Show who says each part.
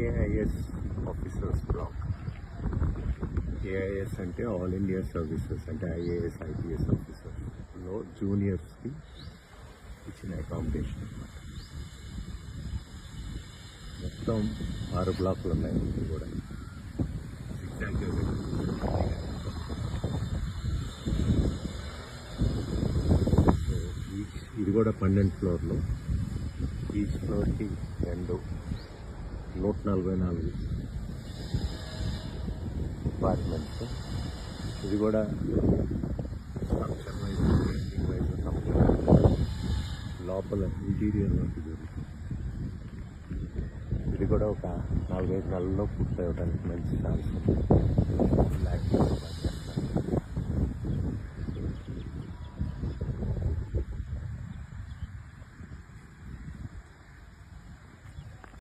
Speaker 1: AIS officers block. AIS అంటే all India services, అంటే IAS IPS ఆఫీసర్స్లో జూనియర్స్కి ఇచ్చిన అకామిడేషన్ అనమాట. మొత్తం 6 బ్లాకులు ఉన్నాయి. ఇది కూడా ఇది కూడా 12 ఫ్లోర్లు. ఈచ్ ఫ్లోర్కి 144 అపార్ట్మెంట్స్. ఇది కూడా structure wise, building wise complete లోపల ఇంటీరియర్ వర్క్ జరుగుతుంది. ఇది కూడా ఒక 4-5 నెలల్లో పూర్తి అవ్వడానికి మంచి ఛాన్స్ ఉంది.